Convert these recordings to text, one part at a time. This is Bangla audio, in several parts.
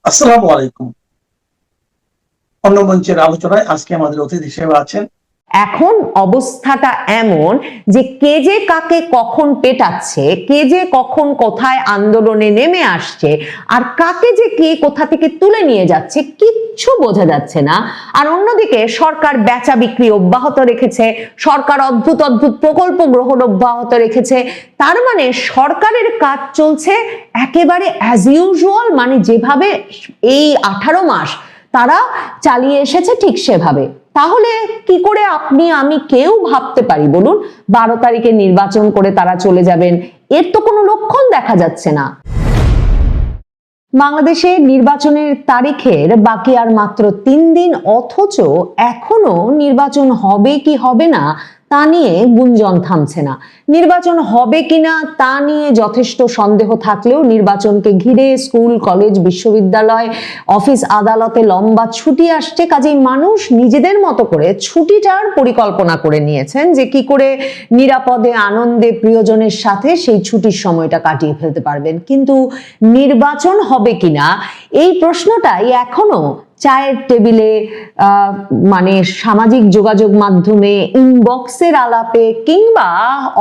আসসালামু আলাইকুম। অন্য মঞ্চের আলোচনায় আজকে আমাদের অতিথি হিসেবে আছেন। এখন অবস্থাটা এমন যে কে যে কাকে কখন পেটাচ্ছে, কে যে কখন কোথায় আন্দোলনে নেমে আসছে, আর কাকে যে কে কোথা থেকে তুলে নিয়ে যাচ্ছে কিচ্ছু বোঝা যাচ্ছে না। আর অন্যদিকে সরকার বেচা বিক্রি অব্যাহত রেখেছে, সরকার অদ্ভুত অদ্ভুত প্রকল্প গ্রহণ অব্যাহত রেখেছে। তার মানে সরকারের কাজ চলছে একেবারে অ্যাজ ইউজুয়াল, মানে যেভাবে এই 18 মাস তারা চালিয়ে এসেছে ঠিক সেভাবে। তাহলে কি করে আপনি আমি কেউ ভাবতে পারি বলুন 12 তারিখে নির্বাচন করে তারা চলে যাবেন? এর তো কোনো লক্ষণ দেখা যাচ্ছে না। বাংলাদেশে নির্বাচনের তারিখের বাকি আর মাত্র 3 দিন, অথচ এখনো নির্বাচন হবে কি হবে না তা নিয়ে গুঞ্জন থামছে না। নির্বাচন হবে কিনা তা নিয়ে যথেষ্ট সন্দেহ থাকলেও নির্বাচনকে ঘিরে স্কুল, কলেজ, বিশ্ববিদ্যালয়, অফিস, আদালতে লম্বা ছুটি আসছে। কাজেই মানুষ নিজেদের মতো করে ছুটিটার পরিকল্পনা করে নিয়েছেন যে কি করে নিরাপদে আনন্দে প্রিয়জনের সাথে সেই ছুটির সময়টা কাটিয়ে ফেলতে পারবেন। কিন্তু নির্বাচন হবে কিনা এই প্রশ্নটাই এখনো চায়ের টেবিলে, মানে সামাজিক যোগাযোগ মাধ্যমে, ইনবক্সের আলাপে কিংবা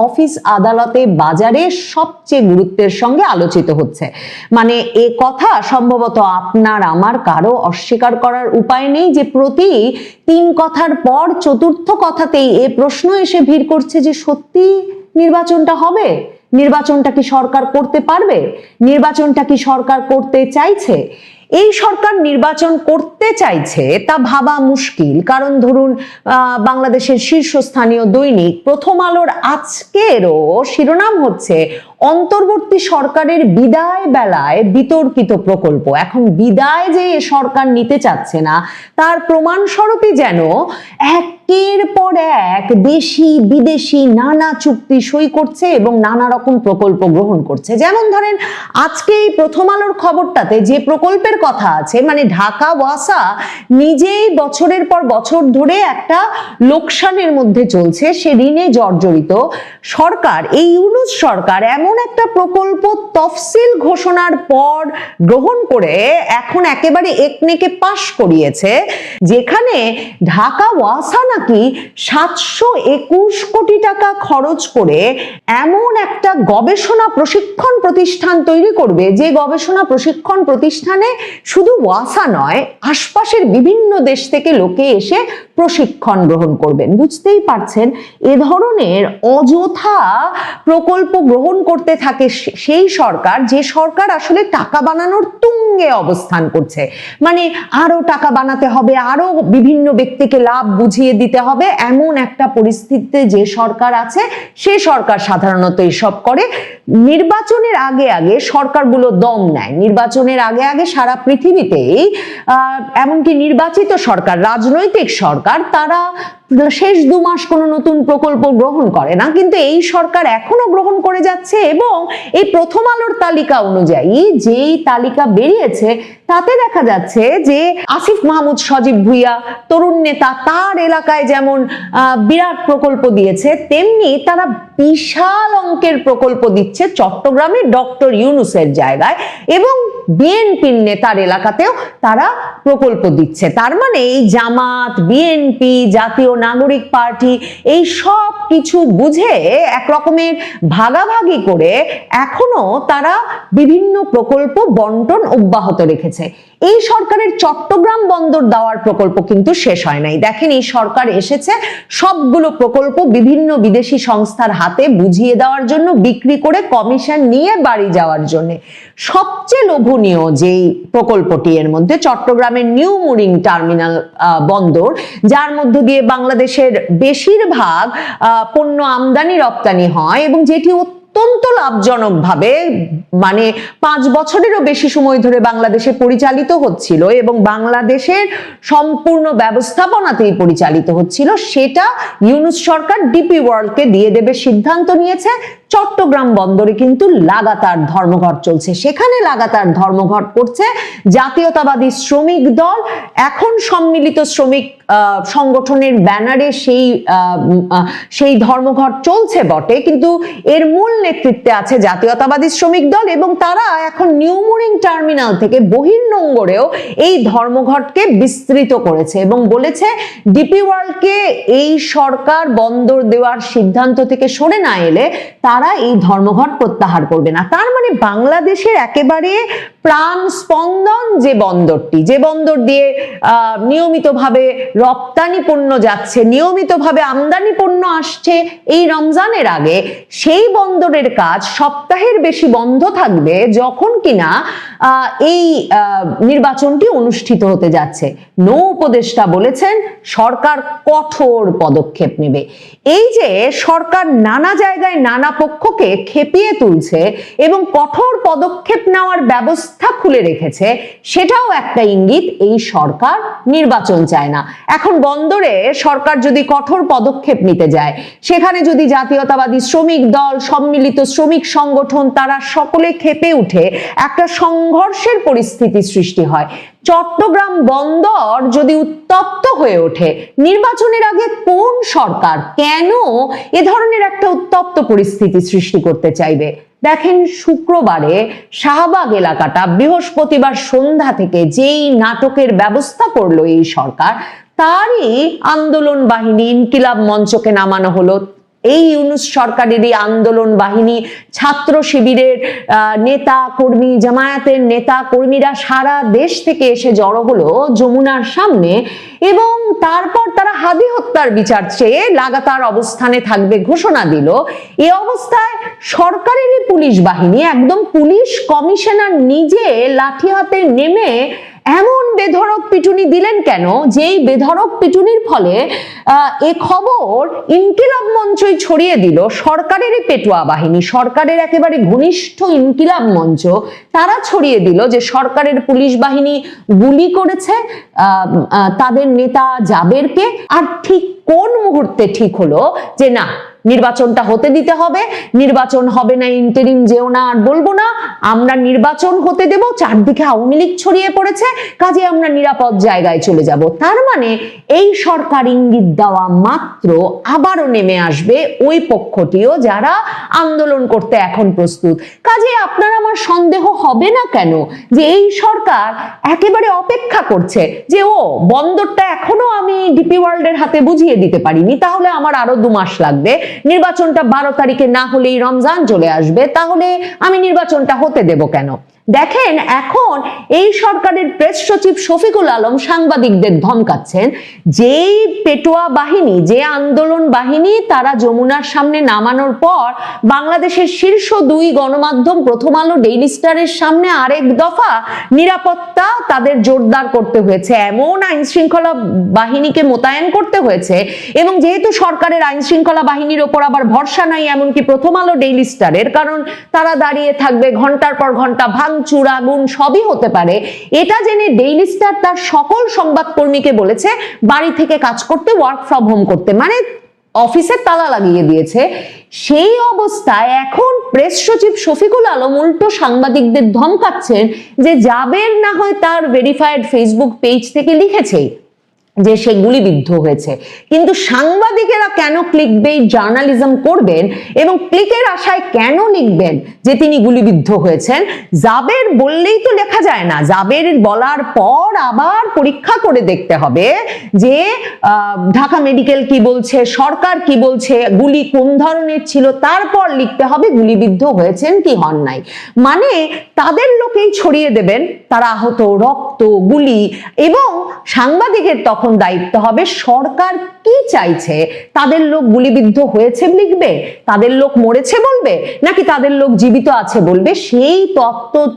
অফিস আদালতে বাজারে সবচেয়ে গুরুত্বের সঙ্গে আলোচিত হচ্ছে। মানে এ কথা সম্ভবত আপনার আমার কারো অস্বীকার করার উপায় নেই যে প্রতি 3 কথার পর 4র্থ কথাতেই এ প্রশ্ন এসে ভিড় করছে যে সত্যি নির্বাচনটা হবে? নির্বাচনটা কি সরকার করতে পারবে? নির্বাচনটা কি সরকার করতে চাইছে? এই সরকার নির্বাচন করতে চাইছে তা ভাবা মুশকিল, কারণ ধরুন বাংলাদেশের শীর্ষস্থানীয় দৈনিক প্রথম আলোর আজকেরও শিরোনাম হচ্ছে অন্তর্বর্তী সরকারের বিদায় বেলায় বিতর্কিত প্রকল্প। এখন বিদায় যে সরকার নিতে চাচ্ছে না তার প্রমাণস্বরূপই যেন একের পর এক দেশি বিদেশি নানা চুক্তি সই করছে এবং নানা রকম প্রকল্প গ্রহণ করছে। যেমন ধরেন আজকে এই প্রথম আলোর খবরটাতে যে প্রকল্পের কথা আছে, মানে ঢাকা ওয়াসা নিজেই বছরের পর বছর ধরে একটা লোকসানের মধ্যে চলছে, সে ঋণে জর্জরিত। সরকার, এই ইউনূস সরকার এমন একটা প্রকল্প তফসিল ঘোষণার পর গ্রহণ করে এখন একেবারে একনেকে পাশ করিয়েছে, যেখানে ঢাকা ওয়াসা নাকি 721 কোটি টাকা খরচ করে এমন একটা গবেষণা প্রশিক্ষণ প্রতিষ্ঠান তৈরি করবে, যে গবেষণা প্রশিক্ষণ প্রতিষ্ঠানে শুধু ওয়াসা নয়, আশপাশের বিভিন্ন দেশ থেকে লোকে এসে প্রশিক্ষণ গ্রহণ করবেন। বুঝতেই পারছেন এ ধরনের অযথা প্রকল্প গ্রহণ করতে থাকে সেই সরকার, যে সরকার আসলে টাকা বানানোর তুঙ্গে অবস্থান করছে। মানে আরো টাকা বানাতে হবে, আরো বিভিন্ন ব্যক্তিকে লাভ বুঝিয়ে দিতে হবে, এমন একটা পরিস্থিতিতে যে সরকার আছে সে সরকার সাধারণত এসব করে। নির্বাচনের আগে আগে সরকারগুলো দম নেয়, নির্বাচনের আগে আগে সারা পৃথিবীতেই এমনকি নির্বাচিত সরকার, রাজনৈতিক সরকার, তারা শেষ 2 মাস কোনো নতুন প্রকল্প গ্রহণ করে না। কিন্তু এই সরকার এখনো গ্রহণ করে যাচ্ছে এবং এই প্রথম আলোর তালিকা অনুযায়ী যেই তালিকা বেরিয়েছে তাতে দেখা যাচ্ছে যে আসিফ মাহমুদ সজীব ভুইয়া তরুণ নেতা, তার এলাকায় যেমন বিরাট প্রকল্প দিয়েছে, তেমনি তারা বিশাল অঙ্কের প্রকল্প দিচ্ছে চট্টগ্রামে ডক্টর ইউনূসের জায়গায়, এবং বিএনপির নেতার এলাকাতেও তারা প্রকল্প দিচ্ছে। তার মানে এই জামাত, বিএনপি, জাতীয় নাগরিক পার্টি এই সব কিছু বুঝে এক রকমের ভাগাভাগি করে এখনো তারা বিভিন্ন প্রকল্প বন্টন অব্যাহত রেখেছে। এই সরকারের চট্টগ্রাম বন্দর দেওয়ার প্রকল্প কিন্তু শেষ হয় নাই। দেখেন এই সরকার এসেছে সবগুলো প্রকল্প বিভিন্ন বিদেশি সংস্থার হাতে বুঝিয়ে দেওয়ার জন্য, বিক্রি করে কমিশন নিয়ে বাড়ি যাওয়ার জন্য। সবচেয়ে লোভনীয় যেই প্রকল্পটি এর মধ্যে চট্টগ্রামের নিউ মুরিং টার্মিনাল বন্দর, যার মধ্য দিয়ে বাংলাদেশের বেশিরভাগ পণ্য আমদানি রপ্তানি হয় এবং যেটি অত্যন্ত লাভজনকভাবে, মানে 5 বছরেরও বেশি সময় ধরে বাংলাদেশে পরিচালিত হচ্ছিল এবং বাংলাদেশের সম্পূর্ণ ব্যবস্থাপনাতেই পরিচালিত হচ্ছিল, সেটা ইউনূস সরকার ডিপি ওয়ার্ল্ডকে দিয়ে দেবে সিদ্ধান্ত নিয়েছে। চট্টগ্রাম বন্দরে কিন্তু লাগাতার ধর্মঘট চলছে, সেখানে লাগাতার ধর্মঘট করছে জাতীয়তাবাদী শ্রমিক দল। এখন সম্মিলিত শ্রমিক সংগঠনের ব্যানারে সেই ধর্মঘট চলছে বটে, কিন্তু এর মূল নেতৃত্বে আছে জাতীয়তাবাদী শ্রমিক দল এবং তারা এখন নিউ মুরিং টার্মিনাল থেকে বহির্নোঙরেও এই ধর্মঘটকে বিস্তৃত করেছে এবং বলেছে ডিপি ওয়ার্ল্ডকে এই সরকার বন্দর দেওয়ার সিদ্ধান্ত থেকে সরে না এলে তারা এই ধর্মঘট প্রত্যাহার করবে না। তার মানে বাংলাদেশের একেবারে প্রাণ স্পন্দন যে বন্দরটি, যে বন্দর দিয়ে নিয়মিতভাবে রপ্তানি পণ্য যাচ্ছে, নিয়মিতভাবে আমদানি পণ্য আসছে এই রমজানের আগে, সেই বন্দরের কাজ সপ্তাহের বেশি বন্ধ থাকবে যখন কিনা এই নির্বাচনটি অনুষ্ঠিত হতে যাচ্ছে। নৌ উপদেষ্টা বলেছেন সরকার কঠোর পদক্ষেপ নেবে। এই যে সরকার নানা জায়গায় নানা পক্ষকে খেপিয়ে তুলছে এবং কঠোর পদক্ষেপ নেওয়ার ব্যবস্থা খুলে রেখেছে, সেটাও একটা ইঙ্গিত এই সরকার নির্বাচন চায় না। এখন বন্দরে সরকার যদি কঠোর পদক্ষেপ নিতে যায়, সেখানে যদি জাতীয়তাবাদী শ্রমিক দল, সম্মিলিত শ্রমিক সংগঠন তারা সকলে খেপে উঠে একটা সংঘর্ষের পরিস্থিতি সৃষ্টি হয়, চট্টগ্রাম বন্দর যদি উত্তপ্ত হয়ে ওঠে, নির্বাচনের আগে কোন সরকার কেন এ ধরনের একটা উত্তপ্ত পরিস্থিতি সৃষ্টি করতে চাইবে? দেখেন, শুক্রবারে শাহবাগ এলাকাটা বৃহস্পতিবার সন্ধ্যা থেকে যেই নাটকের ব্যবস্থা করলো এই সরকার, তারই আন্দোলন বাহিনী ইনকিলাব মঞ্চকে নামানো হলো। এই ইউনূস সরকারেরই আন্দোলন বাহিনী, ছাত্র শিবিরের নেতা কর্মী, জামায়াতের নেতা কর্মীরা সারা দেশ থেকে এসে জড়ো হলো যমুনার সামনে এবং তারপর তারা হাদি হত্যার বিচার চেয়ে লাগাতার অবস্থানে থাকবে ঘোষণা দিল। এই অবস্থায় সরকারেরই পুলিশ বাহিনী, একদম পুলিশ কমিশনার নিজে লাঠি হাতে নেমে এমন বেধড়ক পিটুনি দিলেন কেন, যেই বেধড়ক পিটুনির ফলে এ খবর ইনকিলাব মঞ্চই ছড়িয়ে দিল সরকারেরই পেটুয়া বাহিনী, সরকারের একেবারে ঘনিষ্ঠ ইনকিলাব মঞ্চ তারা ছড়িয়ে দিল যে সরকারের পুলিশ বাহিনী গুলি করেছে তাদের নেতা জাবেরকে। আর ঠিক কোন মুহূর্তে ঠিক হলো যে না, নির্বাচনটা হতে দিতে হবে, নির্বাচন হবে না, ইন্টারিম যেও না আর বলবো না, আমরা নির্বাচন হতে দেব, চারদিকে আওয়ামী লীগ ছড়িয়ে পড়েছে, কাজে আমরা নিরাপদ জায়গায় চলে যাব। তার মানে এই সরকার ইঙ্গিত দেওয়া মাত্র আবারও নেমে আসবে ওই পক্ষটিও যারা আন্দোলন করতে এখন প্রস্তুত। কাজে আপনার আমার সন্দেহ হবে না কেন যে এই সরকার একেবারে অপেক্ষা করছে যে ও বন্দরটা এখনো আমি ডিপি ওয়ার্ল্ডের হাতে বুঝিয়ে দিতে পারিনি, তাহলে আমার আরো 2 মাস লাগবে, নির্বাচনটা 12 তারিখে না হলেই রমজান চলে আসবে, তাহলে আমি নির্বাচনটা হতে দেব কেন? দেখেন, এখন এই সরকারের প্রেস সচিব শফিকুল আলম সাংবাদিকদের ধমকাচ্ছেন, যেই পেটোয়া বাহিনী, যে আন্দোলন বাহিনী তারা যমুনার সামনে নামানোর পর বাংলাদেশের শীর্ষ 2 গণমাধ্যম প্রথম আলো, ডেইলি স্টারের সামনে আরেক দফা নিরাপত্তা তাদের জোরদার করতে হয়েছে, এমন আইন শৃঙ্খলা বাহিনীকে মোতায়েন করতে হয়েছে। এবং যেহেতু সরকারের আইন শৃঙ্খলা বাহিনীর ওপর আবার ভরসা নাই এমনকি প্রথম আলো, ডেইলি স্টারের, কারণ তারা দাঁড়িয়ে থাকবে ঘন্টার পর ঘন্টা, ভাঙচুর, আগুন সবই হতে পারে, এটা জেনে ডেইলি স্টার তার সকল সংবাদকর্মীকে বলেছে বাড়ি থেকে কাজ করতে, ওয়ার্ক ফ্রম হোম করতে, মানে অফিসে তালা লাগিয়ে দিয়েছে। সেই অবস্থায় এখন প্রেস সচিব শফিকুল আলম উল্টো সাংবাদিকদের ধমকাচ্ছেন যে জাবের না হয় তার ভেরিফাইড ফেসবুক পেজ থেকে লিখেছে যে সে গুলিবিদ্ধ হয়েছে, কিন্তু সাংবাদিকেরা কেন ক্লিকবেইট জার্নালিজম করবেন এবং ক্লিকের আশায় কেন লিখবেন যে তিনি গুলিবিদ্ধ হয়েছেন? জাবের বললেই তো লেখা যায় না, জাবের বলার পর আবার পরীক্ষা করে দেখতে হবে যে ঢাকা মেডিকেল কি বলছে, সরকার কি বলছে, গুলি কোন ধরনের ছিল, তারপর লিখতে হবে গুলিবিদ্ধ হয়েছেন কি হন নাই। মানে তাদের লোকেই ছড়িয়ে দেবেন তারা আহত, রক্ত, গুলি, এবং সাংবাদিকের তখন দায়িত্ব হবে সরকার কি চাইছে, তাদের লোক গুলিবিদ্ধ হয়েছে লিখবে, তাদের লোক মরেছে বলবে, নাকি তাদের লোক জীবিত আছে বলবে, সেই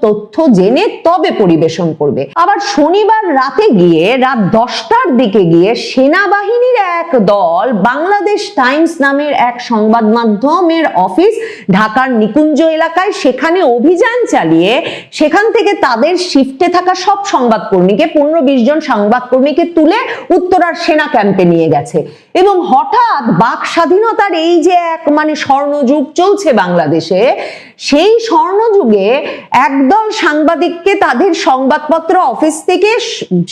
তথ্য জেনে তবে পরিবেশন করবে। আবার শনিবার রাতে গিয়ে রাত 10টার দিকে গিয়ে সেনাবাহিনীর এক দল বাংলাদেশ টাইমস নামের এক সংবাদ মাধ্যমের অফিস ঢাকার নিকুঞ্জ এলাকায়, সেখানে অভিযান চালিয়ে সেখান থেকে তাদের শিফটে থাকা সব সংবাদকর্মীকে, 15-20 জন সংবাদকর্মীকে তুলে উত্তরার সেনা ক্যাম্পে নিয়ে গেছে এবং হঠাৎ বাক স্বাধীনতার এই যে এক মানে স্বর্ণযুগ চলছে বাংলাদেশে, সেই স্বর্ণযুগে একদল সাংবাদিককে তাদের সংবাদপত্র অফিস থেকে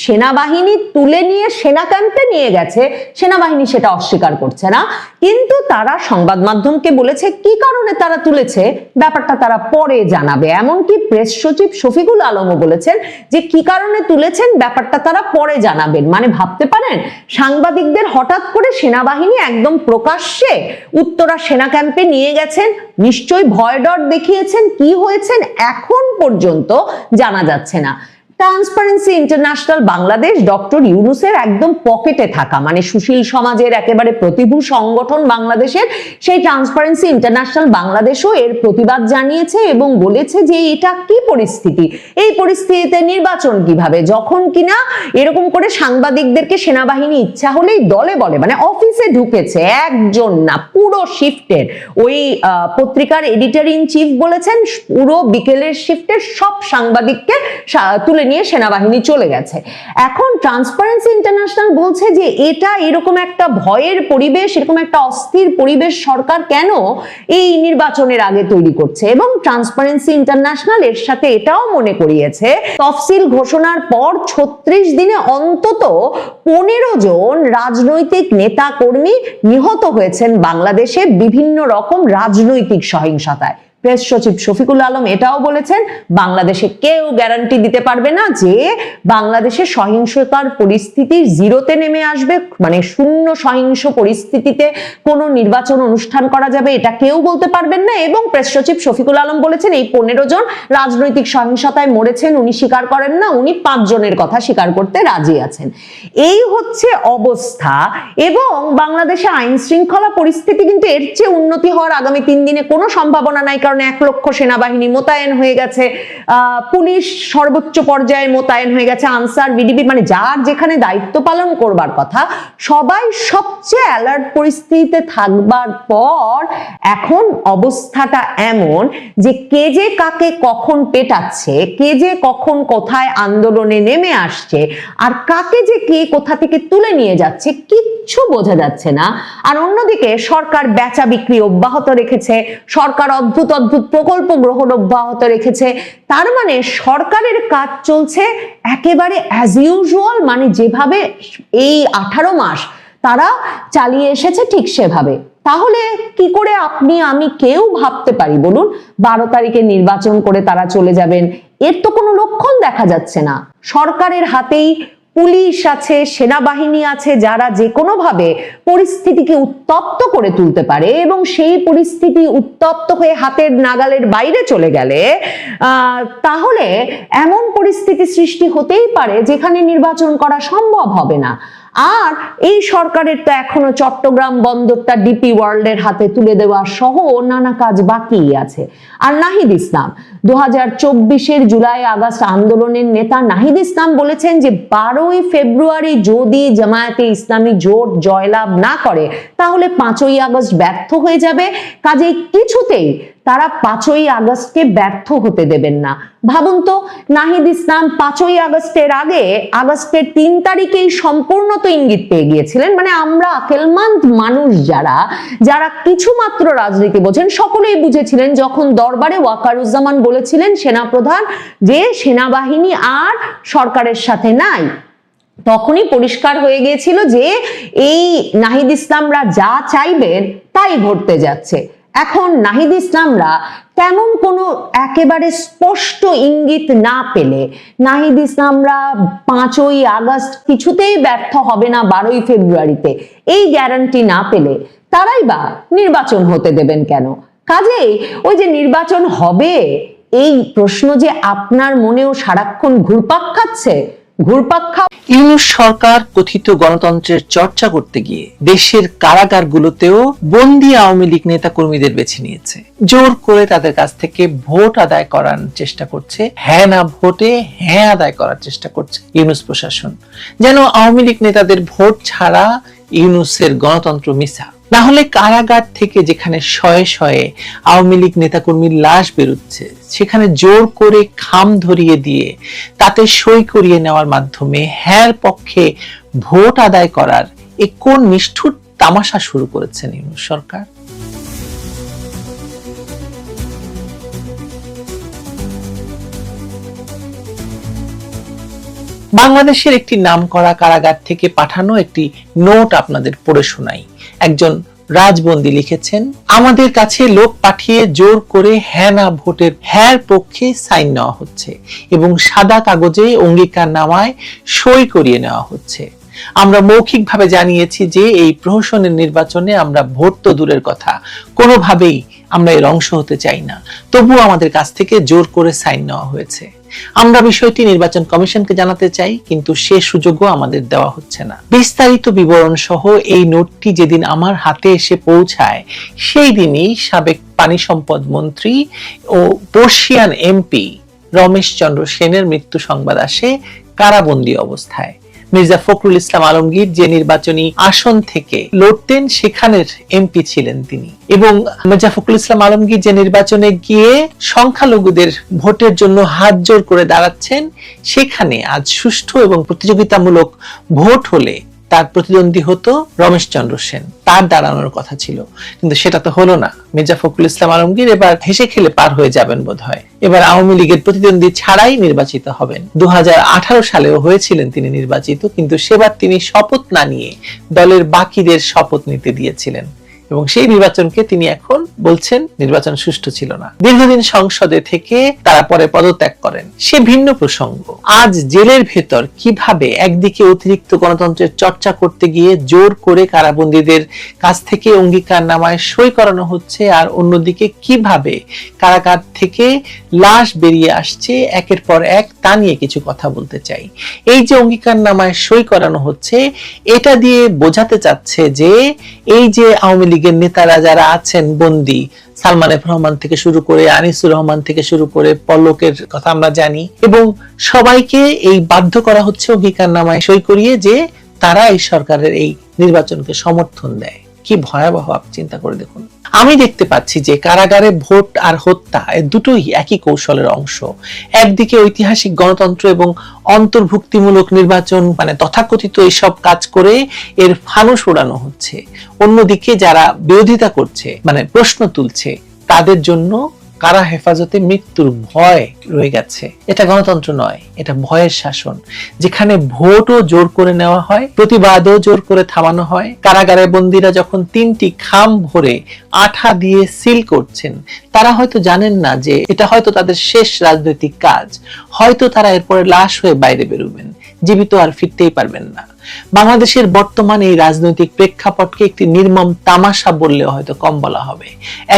সেনাবাহিনী তুলে নিয়ে সেনা ক্যাম্পে নিয়ে গেছে। সেনাবাহিনী সেটা অস্বীকার করছে না, কিন্তু তারা সংবাদ মাধ্যমকে বলেছে কি কারণে তারা তুলেছে ব্যাপারটা তারা পরে জানাবে। এমনকি প্রেস সচিব শফিকুল আলমও বলেছেন যে কি কারণে তুলেছেন ব্যাপারটা তারা পরে জানাবেন। মানে ভাবতে পারেন, সাংবাদিকদের হঠাৎ করে সেনাবাহিনী একদম প্রকাশ্যে উত্তরা সেনা ক্যাম্পে নিয়ে গেছেন, নিশ্চয়ই ভয় ডর দেখিয়েছেন, কি হয়েছেন এখন পর্যন্ত জানা যাচ্ছে না। ট্রান্সপারেন্সি ইন্টারন্যাশনাল বাংলাদেশ ডক্টর ইউনূসের একদম পকেটে থাকা, মানে সুশীল সমাজের একেবারে প্রতিভূ সংগঠন বাংলাদেশের, সেই ট্রান্সপারেন্সি ইন্টারন্যাশনাল বাংলাদেশও এর প্রতিবাদ জানিয়েছে এবং বলেছে যে এটা কি পরিস্থিতি, এই পরিস্থিতিতে নির্বাচন কিভাবে, যখন কিনা এরকম করে সাংবাদিকদেরকে সেনাবাহিনী ইচ্ছা হলেই দলে বলে, মানে অফিসে ঢুকেছে একজন না পুরো শিফটের। ওই পত্রিকার এডিটর ইন চিফ বলেছেন পুরো বিকেলের শিফটের সব সাংবাদিককে তুলে নিয়ে সেনাবাহিনী চলে গেছে। এখন ট্রান্সপারেন্সি ইন্টারন্যাশনাল বলছে যে এটা এরকম একটা ভয়ের পরিবেশ, এরকম একটা অস্থির পরিবেশ সরকার কেন এই নির্বাচনের আগে তৈরি করছে। এবং ট্রান্সপারেন্সি ইন্টারন্যাশনাল এর সাথে এটাও মনে করিয়েছে তফসিল ঘোষণার পর 36 দিনে অন্তত 15 জন রাজনৈতিক নেতা কর্মী নিহত হয়েছেন বাংলাদেশে বিভিন্ন রকম রাজনৈতিক সহিংসতায়। প্রেস সচিব শফিকুল আলম এটাও বলেছেন বাংলাদেশে কেউ গ্যারান্টি দিতে পারবে না যে বাংলাদেশে সহিংসতার পরিস্থিতি জিরোতে নেমে আসবে, মানে শূন্য সহিংস পরিস্থিতিতে কোনো নির্বাচন অনুষ্ঠান করা যাবে এটা কেউ বলতে পারবেন না। এবং প্রেস সচিব শফিকুল আলম বলেছেন এই 15 জন রাজনৈতিক সহিংসতায় মরেছেন উনি স্বীকার করেন না, উনি 5 জনের কথা স্বীকার করতে রাজি আছেন। এই হচ্ছে অবস্থা। এবং বাংলাদেশে আইন শৃঙ্খলা পরিস্থিতি কিন্তু এর চেয়ে উন্নতি হওয়ার আগামী 3 দিনে কোনো সম্ভাবনা নাই, কারণ 1 লক্ষ সেনাবাহিনী মোতায়েন হয়ে গেছে, পুলিশ সর্বোচ্চ পর্যায়ে মোতায়েন হয়ে গেছে, আনসার বিডিবি, মানে যার যেখানে দায়িত্ব পালন করবার কথা সবাই সবচেয়ে অ্যালার্ট পরিস্থিতিতে থাকবার পর এখন অবস্থাটা এমন যে কে যে কাকে কখন পেটাচ্ছে, কে যে কখন কোথায় আন্দোলনে নেমে আসছে, আর কাকে যে কে কোথা থেকে তুলে নিয়ে যাচ্ছে কিচ্ছু বোঝা যাচ্ছে না। আর অন্যদিকে সরকার বেচা বিক্রি অব্যাহত রেখেছে, সরকার অদ্ভুত অদ্ভুত প্রকল্প গ্রহণ অব্যাহত রেখেছে। তার মানে সরকারের কাজ চলছে একেবারে অ্যাজ ইউজুয়াল, মানে যেভাবে এই 18 মাস তারা চালিয়ে এসেছে ঠিক সেভাবে। তাহলে কি করে আপনি আমি কেউ ভাবতে পারি বলুন 12 তারিখে নির্বাচন করে তারা চলে যাবেন? এর তো কোনো লক্ষণ দেখা যাচ্ছে না। সরকারের হাতেই পুলিশ আছে, সেনাবাহিনী আছে, যারা যে কোনো ভাবে পরিস্থিতিকে উত্তপ্ত করে তুলতে পারে। এবং সেই পরিস্থিতি উত্তপ্ত হয়ে হাতের নাগালের বাইরে চলে গেলে তাহলে এমন পরিস্থিতি সৃষ্টি হতেই পারে যেখানে নির্বাচন করা সম্ভব হবে না। আর এই সরকারের তো এখনো চট্টগ্রাম বন্দরটা ডিপি ওয়ার্ল্ডের হাতে তুলে দেওয়া সহ নানা কাজ বাকি আছে। আর নাহিদ ইসলাম 2024-এর জুলাই আগস্ট আন্দোলনের নেতা নাহিদ ইসলাম বলেছেন যে 12ই ফেব্রুয়ারি যদি জামায়াতে ইসলামী জোট জয়লাভ না করে তাহলে 5ই আগস্ট ব্যর্থ হয়ে যাবে, কাজেই কিছুতেই তারা 5ই আগস্টকে ব্যর্থ হতে দেবেন না। ভাবুন তো, নাহিদ ইসলাম 5ই আগস্টের আগে আগস্টের 3 তারিখেই সম্পূর্ণ তো ইঙ্গিত পেয়ে গিয়েছিলেন। মানে আমরা আকেলমন্দ মানুষ যারা কিছু মাত্র রাজনীতি বোঝেন সকলেই বুঝেছিলেন যখন দরবারে ওয়াকারুজ্জামান বলেছিলেন সেনাপ্রধান যে সেনাবাহিনী আর সরকারের সাথে নাই, তখনই পরিষ্কার হয়ে গিয়েছিল যে এই নাহিদ ইসলামরা যা চাইবেন তাই ঘটতে যাচ্ছে। এখন নাহিদ ইসলামরা তেমন কোনো একেবারে স্পষ্ট ইঙ্গিত না পেলে, নাহিদ ইসলামরা 5ই আগস্ট কিছুতেই ব্যর্থ হবে না 12ই ফেব্রুয়ারিতে, এই গ্যারান্টি না পেলে তারাই বা নির্বাচন হতে দেবেন কেন? কাজেই ওই যে নির্বাচন হবে এই প্রশ্ন যে আপনার মনেও সারাক্ষণ ঘুরপাক খাচ্ছে, ইউনূস সরকার কথিত গণতন্ত্রের চর্চা করতে গিয়ে দেশের কারাগারগুলোতেও বন্দী আওয়ামী লীগ নেতা কর্মীদের বেছে নিয়েছে, জোর করে তাদের কাছ থেকে ভোট আদায় করার চেষ্টা করছে, হ্যাঁ না ভোটে হ্যাঁ আদায় করার চেষ্টা করছে ইউনূস প্রশাসন, যেন আওয়ামী লীগ নেতাদের ভোট ছাড়া ইউনূসের গণতন্ত্র মিথ্যা। না হলে কারাগার থেকে যেখানে শয়ে শয়ে আওয়ামী লীগ নেতাকর্মীর লাশ বেরোচ্ছে সেখানে জোর করে খাম ধরিয়ে দিয়ে তাতে সই করিয়ে নেওয়ার মাধ্যমে হ্যার পক্ষে ভোট আদায় করার কোন নিষ্ঠুর তামাশা শুরু করেছেন ইউনূস সরকার। বাংলাদেশের একটি নামকরা কারাগার থেকে পাঠানো একটি নোট আপনাদের পড়ে শোনাই। একজন রাজবন্দী লিখেছেন, আমাদের কাছে লোক পাঠিয়ে জোর করে হ্যাঁ না ভোটের হ্যার পক্ষে সাইন নেওয়া হচ্ছে এবং সাদা কাগজে অঙ্গীকারনামায় সই করিয়ে নেওয়া হচ্ছে। আমরা মৌখিকভাবে জানিয়েছি যে এই প্রহসনের নির্বাচনে আমরা ভোট তো দূরের কথা, কোনোভাবেই আমরা এর অংশ হতে চাই না। তবুও আমাদের কাছ থেকে জোর করে সাইন নেওয়া হয়েছে। আমরা বিষয়টি নির্বাচন কমিশনকে জানাতে চাই, কিন্তু সে সুযোগও আমাদের দেওয়া হচ্ছে না। বিস্তারিত বিবরণ সহ এই নোটটি যেদিন আমার হাতে এসে পৌঁছায়, সেই দিনই সাবেক পানি সম্পদ মন্ত্রী ও বর্ষিয়ান এমপি রমেশ চন্দ্র সেনের মৃত্যু সংবাদ আসে কারাবন্দী অবস্থায়। মির্জা ফখরুল ইসলাম আলমগীর যে নির্বাচনী আসন থেকে লড়তেন সেখানের এমপি ছিলেন তিনি, এবং মির্জা ফখরুল ইসলাম আলমগীর যে নির্বাচনে গিয়ে সংখ্যালঘুদের ভোটের জন্য হাত জোর করে দাঁড়াচ্ছেন, সেখানে আজ সুষ্ঠু এবং প্রতিযোগিতামূলক ভোট হলে তার প্রতিদ্বন্দ্বী হতো রমেশ চন্দ্র সেন, তার দাঁড়ানোর কথা ছিল, কিন্তু সেটা তো হলো না। মির্জা ফখরুল ইসলাম আলমগীর এবার হেসে খেলে পার হয়ে যাবেন বোধহয়। এবার আওয়ামী লীগের প্রতিদ্বন্দ্বী ছাড়াই নির্বাচিত হবেন। 2018 সালেও হয়েছিলেন তিনি নির্বাচিত, কিন্তু সেবার তিনি শপথ না নিয়ে দলের বাকিদের শপথ নিতে দিয়েছিলেন, এবং সেই নির্বাচনকে তিনি এখন বলছেন নির্বাচন সুষ্ঠু ছিল না। দীর্ঘদিন সংসদে থেকে তারা পরে পদত্যাগ করেন, সে ভিন্ন প্রসঙ্গ। আজ জেলের ভেতর কিভাবে একদিকে অতিরিক্ত গণতন্ত্রের চর্চা করতে গিয়ে জোর করে কারাবন্দীদের কাছ থেকে অঙ্গীকারনামায় সই করানো হচ্ছে, আর অন্যদিকে কিভাবে কারাগার থেকে লাশ বেরিয়ে আসছে একের পর এক, তা নিয়ে কিছু কথা বলতে চাই। এই যে অঙ্গীকারনামায় সই করানো হচ্ছে, এটা দিয়ে বোঝাতে চাচ্ছে যে এই যে আওয়ামী লীগের নেতারা যারা আছেন বন্দী, সালমান এফ রহমান থেকে শুরু করে আনিসুর রহমান থেকে শুরু করে পলকের কথা আমরা জানি, এবং সবাইকে এই বাধ্য করা হচ্ছে অঙ্গীকারনামায় সই করিয়ে যে তারা এই সরকারের এই নির্বাচনকে সমর্থন দেয়। কি ভয়াবহ, চিন্তা করে দেখুন। আমি দেখতে পাচ্ছি যে কারাগারে ভোট আর হত্যা এ দুটোই একই কৌশলের অংশ। একদিকে ঐতিহাসিক গণতন্ত্র এবং অন্তর্ভুক্তিমূলক নির্বাচন মানে তথাকথিত এইসব কাজ করে এর ফানুস ওড়ানো হচ্ছে, অন্যদিকে যারা বিরোধিতা করছে মানে প্রশ্ন তুলছে তাদের জন্য কারা হেফাজতে মৃত্যুর ভয় রয়ে গেছে। এটা গণতন্ত্র নয়, এটা ভয়ের শাসন, যেখানে ভোটও জোর করে নেওয়া হয়, প্রতিবাদও জোর করে থামানো হয়। কারাগারে বন্দীরা যখন 3টি খাম ভরে আঠা দিয়ে সিল করছেন, তারা হয়তো জানেন না যে এটা হয়তো তাদের শেষ রাজনৈতিক কাজ, হয়তো তারা এরপরে লাশ হয়ে বাইরে বেরোবেন, জীবিত আর ফিরতেই পারবেন না। বাংলাদেশের বর্তমান এই রাজনৈতিক প্রেক্ষাপটকে একটি নির্মম তামাশা বললেও হয়তো কম বলা হবে।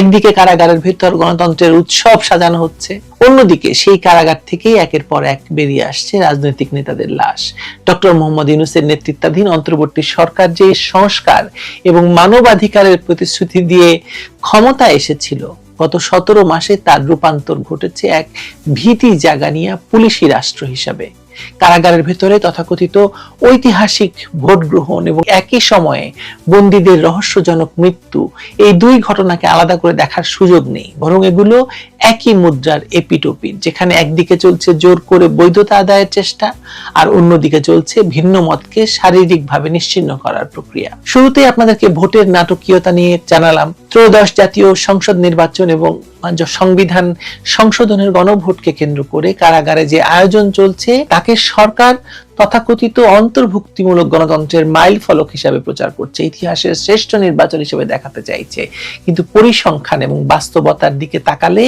একদিকে কারাগারের ভেতর গণতন্ত্রের উৎসব সাজানো হচ্ছে, অন্যদিকে সেই কারাগার থেকেই একের পর এক বেরিয়ে আসছে রাজনৈতিক নেতাদের লাশ। ডক্টর মোহাম্মদ ইউনূসের নেতৃত্বাধীন অন্তর্বর্তী সরকার যে সংস্কার এবং মানবাধিকারের প্রতিশ্রুতি দিয়ে ক্ষমতা এসেছিল, গত 17 মাসে তার রূপান্তর ঘটেছে এক ভীতি জাগানিয়া পুলিশি রাষ্ট্র হিসাবে। কারাগারের ভেতরে তথাকথিত ঐতিহাসিক ভোট গ্রহণ এবং একই সময়ে বন্দীদের রহস্যজনক মৃত্যু, এই দুই ঘটনাকে আলাদা করে দেখার সুযোগ নেই, বরং এগুলো একই মুদ্রার এপিটোপিট, যেখানে একদিকে চলছে জোর করে বৈধতা আদায়ের চেষ্টা, আর অন্যদিকে চলছে ভিন্ন মতকে শারীরিকভাবে নিশ্চিহ্ন করার প্রক্রিয়া। শুরুতেই আপনাদেরকে ভোটের নাটকীয়তা নিয়ে জানালাম। ত্রয়োদশ জাতীয় সংসদ নির্বাচন এবং সংবিধান সংশোধনের গণভোটকে কেন্দ্র করে কারাগারে যে আয়োজন চলছে, তাকে সরকার তথাকথিত অন্তর্ভুক্তিমূলক গণতন্ত্রের মাইল ফলক হিসাবে প্রচার করছে, ইতিহাসের শ্রেষ্ঠ নির্বাচন হিসেবে দেখাতে চাইছে। কিন্তু পরিসংখ্যান এবং বাস্তবতার দিকে তাকালে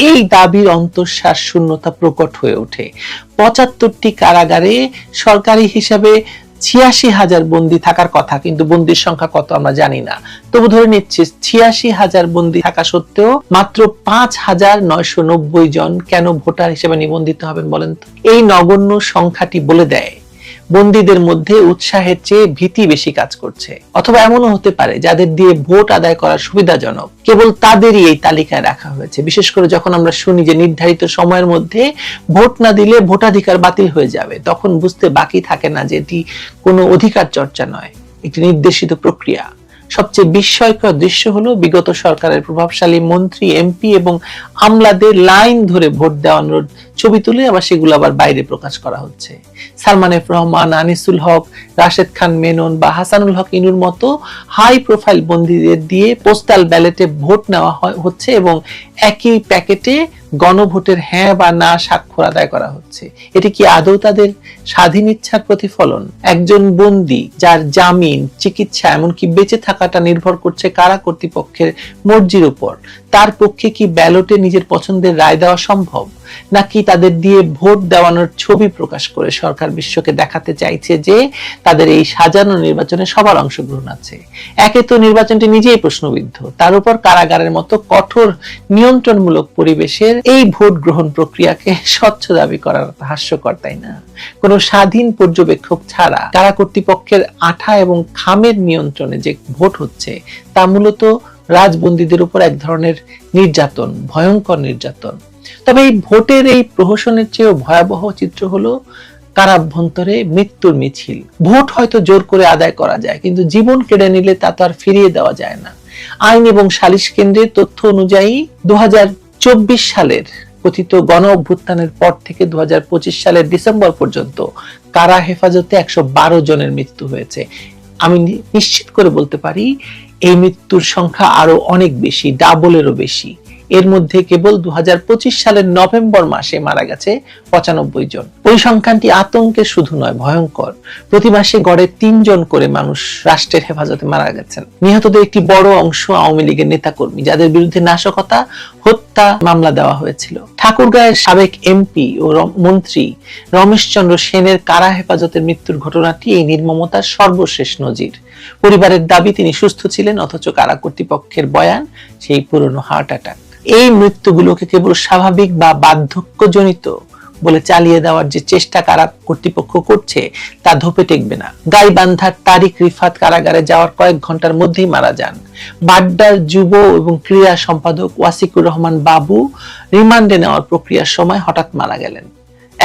এই দাবির অন্তঃসার শূন্যতা প্রকট হয়ে ওঠে। 75টি কারাগারে সরকারি হিসাবে 86,000 বন্দী থাকার কথা, কিন্তু বন্দীর সংখ্যা কত আমরা জানি না। তবু ধরে নিচ্ছি 86,000 বন্দী থাকা সত্ত্বেও মাত্র 5,990 জন কেন ভোটার হিসেবে নিবন্ধিত হবেন বলেন তো? এই নগণ্য সংখ্যাটি বলে দেয় বন্দীদের মধ্যে উৎসাহের চেয়ে ভীতি বেশি কাজ করছে। অথবা এমনও হতে পারে যাদের দিয়ে ভোট আদায় করা সুবিধাজনক, কেবল তাদেরই এই তালিকায় রাখা হয়েছে। বিশেষ করে যখন আমরা শুনি যে নির্ধারিত সময়ের মধ্যে ভোট না দিলে ভোটাধিকার বাতিল হয়ে যাবে, তখন বুঝতে বাকি থাকে না যে এটি কোনো অধিকার চর্চা নয়, একটি নির্দেশিত প্রক্রিয়া। সবচেয়ে বিস্ময়কর দৃশ্য হলো বিগত সরকারের প্রভাবশালী মন্ত্রী, এমপি এবং আমলাদের লাইন ধরে ভোট দেওয়ানোর ছবি তুলে আবার সেগুলো আবার বাইরে প্রকাশ করা হচ্ছে। সালমান এফ রহমান, আনিসুল হক, রাশেদ খান মেনন বা হাসানুল হক ইনুর মতো হাই প্রোফাইল বন্দীদের দিয়ে পোস্টাল ব্যালটে ভোট নেওয়া হচ্ছে এবং একই প্যাকেটে গণভোটের হ্যাঁ বা না স্বাক্ষর আদায় করা হচ্ছে। এটি কি আদৌ তাদের স্বাধীন ইচ্ছার প্রতিফলন? একজন বন্দী যার জামিন, চিকিৎসা এমনকি বেঁচে থাকাটা নির্ভর করছে কারা কর্তৃপক্ষের মর্জির উপর, তার পক্ষে কি ব্যালটে নিজের পছন্দের রায় দেওয়া সম্ভব? নাকি তাদের দিয়ে ভোট দেওয়ানোর ছবি প্রকাশ করে সরকার বিশ্বকে দেখাতে চাইছে যে তাদের এই সাজানো নির্বাচনে সবার অংশগ্রহণ আছে? একে তো নির্বাচনটি নিজেই প্রশ্নবিদ্ধ, তার উপর কারাগারের মতো কঠোর নিয়ন্ত্রণমূলক পরিবেশের এই ভোট গ্রহণ প্রক্রিয়াকে স্বচ্ছ দাবি করার হাস্যকর, তাই না? কোন স্বাধীন পর্যবেক্ষক ছাড়া কারা কর্তৃপক্ষের আঠা এবং খামের নিয়ন্ত্রণে যে ভোট হচ্ছে তা মূলত রাজবন্দীদের উপর এক ধরনের নির্যাতন, ভয়ঙ্কর নির্যাতন। তবে এই ভোটের এই প্রহসনের চেয়েও ভয়াবহ চিত্র হলো কারাভ্যন্তরে মৃত্যুর মিছিল। ভোট হয়তো জোর করে আদায় করা যায়, কিন্তু জীবন কেড়ে নিলে তা তো আর ফিরিয়ে দেওয়া যায় না। আইন এবং সালিশ কেন্দ্রের তথ্য অনুযায়ী 2024 সালের কথিত গণ অভ্যুত্থানের পর থেকে 2025 সালের ডিসেম্বর পর্যন্ত কারা হেফাজতে 112 জনের মৃত্যু হয়েছে। আমি নিশ্চিত করে বলতে পারি এই মৃত্যুর সংখ্যা আরো অনেক বেশি, ডাবলেরও বেশি। এর মধ্যে কেবল 2025 সালের নভেম্বর মাসে মারা গেছে 95 জন। ওই সংখ্যাটি আতঙ্কের শুধু নয়, ভয়ঙ্কর। প্রতি মাসে গড়ে 3 জন করে মানুষ রাষ্ট্রের হেফাজতে মারা গেছেন। নিহতদের একটি বড় অংশ আওয়ামী লীগের নেতাকর্মী, যাদের বিরুদ্ধে নাশকতা, হত্যা মামলা দেওয়া হয়েছিল। ঠাকুরগাঁয়ের সাবেক এমপি ও মন্ত্রী রমেশ চন্দ্র সেনের কারা হেফাজতের মৃত্যুর ঘটনাটি এই নির্মমতার সর্বশেষ নজির। পরিবারের দাবি তিনি সুস্থ ছিলেন, অথচ কারা কর্তৃপক্ষের বয়ান সেই পুরনো হার্ট অ্যাটাক। এই মৃত্যুগুলোকে কেবল স্বাভাবিক বা বার্ধক্যজনিত বলে চালিয়ে দেওয়ার যে চেষ্টা কারা কর্তৃপক্ষ করছে তা ধোপে টেকবে না। গাইবান্ধার তারিক রিফাত কারাগারে যাওয়ার কয়েক ঘন্টার মধ্যেই মারা যান। বাড্ডার যুব এবং ক্রীড়া সম্পাদক ওয়াসিকুর রহমান বাবু রিমান্ডে নেওয়ার প্রক্রিয়ার সময় হঠাৎ মারা গেলেন।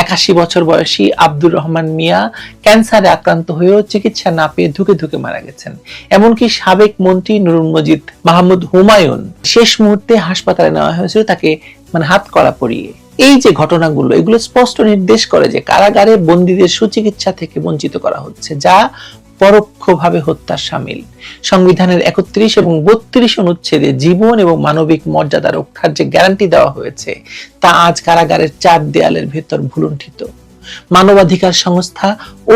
81 বছর বয়সী আব্দুর রহমান মিয়া ক্যান্সারে আক্রান্ত হয়েও চিকিৎসা না পেয়ে ধুকে ধুকে মারা গেছেন। এমনকি সাবেক মন্ত্রী নুরুল মজিদ মাহমুদ হুমায়ুন শেষ মুহূর্তে হাসপাতালে নেওয়া হয়েছিল তাকে হাত কড়া পরিয়ে। এই যে ঘটনাগুলো, এগুলো স্পষ্ট নির্দেশ করে যে কারাগারে বন্দীদের সুচিকিৎসা থেকে বঞ্চিত করা হচ্ছে, যা পরোক্ষভাবে হত্যার শামিল। সংবিধানের 31 এবং 32 অনুচ্ছেদে জীবন এবং মানবিক মর্যাদা রক্ষার যে গ্যারান্টি দেওয়া হয়েছে তা আজ কারাগারের 4 দেয়ালের ভেতর ভুলুণ্ঠিত। মানবাধিকার সংস্থা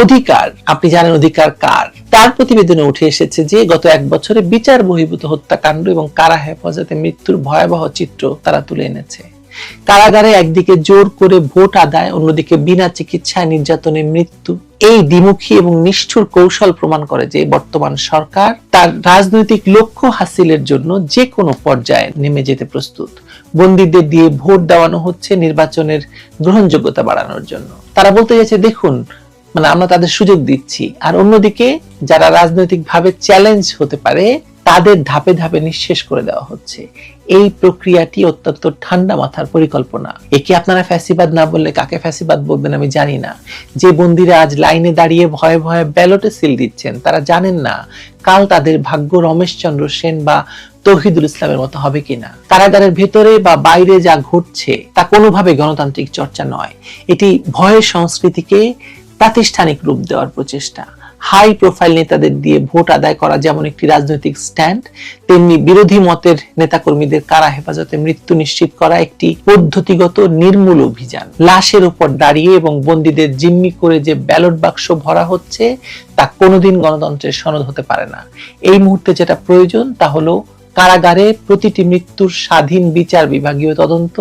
অধিকার, আপনি জানেন অধিকার কার, তার প্রতিবেদনে উঠে এসেছে যে গত 1 বছরে বিচার বহির্ভূত হত্যাকাণ্ড এবং কারা হেফাজতে মৃত্যুর ভয়াবহ চিত্র তারা তুলে এনেছে। কারাগারে একদিকে জোর করে ভোট আদায়, অন্যদিকে বিনা চিকিৎসায় নির্যাতনে মৃত্যু। এই দ্বিমুখী এবং নিষ্ঠুর কৌশল প্রমাণ করে যে বর্তমান সরকার তার রাজনৈতিক লক্ষ্য হাসিলের জন্য যে কোনো পর্যায়ে নেমে যেতে প্রস্তুত। বন্দীদের দিয়ে ভোট দেওয়ানো হচ্ছে নির্বাচনের গ্রহণযোগ্যতা বাড়ানোর জন্য। তারা বলতে চাইছে দেখুন, আমরা তাদের সুযোগ দিচ্ছি, আর অন্যদিকে যারা রাজনৈতিকভাবে চ্যালেঞ্জ হতে পারে তাদের ধাপে ধাপে নিঃশেষ করে দেওয়া হচ্ছে। এই প্রক্রিয়াটি অত্যন্ত ঠান্ডা মাথার পরিকল্পনা। একে আপনারা ফ্যাসিবাদ না বললে কাকে ফ্যাসিবাদ বলবেন আমি জানি না। যে বন্দীরা আজ লাইনে দাঁড়িয়ে ভয়ে ভয়ে ব্যালটে সিল দিচ্ছেন, তারা জানেন না কাল তাদের ভাগ্য রমেশ চন্দ্র সেন বা তৌহিদুল ইসলামের মতো হবে কিনা। কারাগারের ভেতরে বা বাইরে যা ঘটছে তা কোনোভাবে গণতান্ত্রিক চর্চা নয়। এটি ভয়ের সংস্কৃতিকে প্রাতিষ্ঠানিক রূপ দেওয়ার প্রচেষ্টা। হাই প্রোফাইল নেতাদের দিয়ে ভোট আদায় করা যেমন একটি রাজনৈতিক স্ট্যান্ড, তেমনি বিরোধী মতের নেতাকর্মীদের কারা হেফাজতে মৃত্যু নিশ্চিত করা একটি পদ্ধতিগত নির্মূল অভিযান। লাশের উপর দাঁড়িয়ে এবং বন্দীদের জিম্মি করে যে ব্যালট বাক্স ভরা হচ্ছে তা কোনোদিন গণতন্ত্রের সনদ হতে পারে না। এই মুহূর্তে যেটা প্রয়োজন তা হলো কারাগারে প্রতিটি মৃত্যুর স্বাধীন বিচার, বিভাগীয় তদন্ত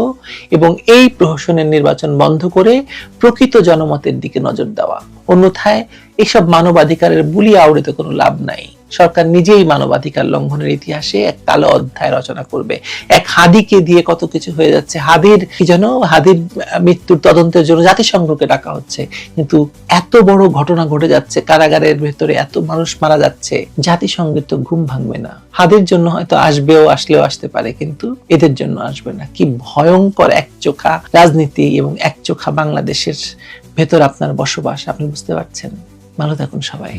এবং এই প্রহসনের নির্বাচন বন্ধ করে প্রকৃত জনমতের দিকে নজর দেওয়া। অন্যথায় এসব মানবাধিকারের বুলি আউড়েতে কোনো লাভ নাই। সরকার নিজেই মানবাধিকার লঙ্ঘনের ইতিহাসে এক কালো অধ্যায় রচনা করবে। এক হাদিকে দিয়ে কত কিছু হয়ে যাচ্ছে। হাদির মৃত্যুর তদন্তের জন্য জাতিসংঘকে ডাকা হচ্ছে, কিন্তু এত বড় ঘটনা ঘটে যাচ্ছে, কারাগারের ভেতরে এত মানুষ মারা যাচ্ছে, জাতিসংঘের তো ঘুম ভাঙবে না। হাদির জন্য হয়তো আসলেও আসতে পারে, কিন্তু এদের জন্য আসবে না। কি ভয়ঙ্কর একচোখা রাজনীতি এবং একচোখা বাংলাদেশের ভেতর আপনার বসবাস, আপনি বুঝতে পারছেন। ভালো থাকুন সবাই।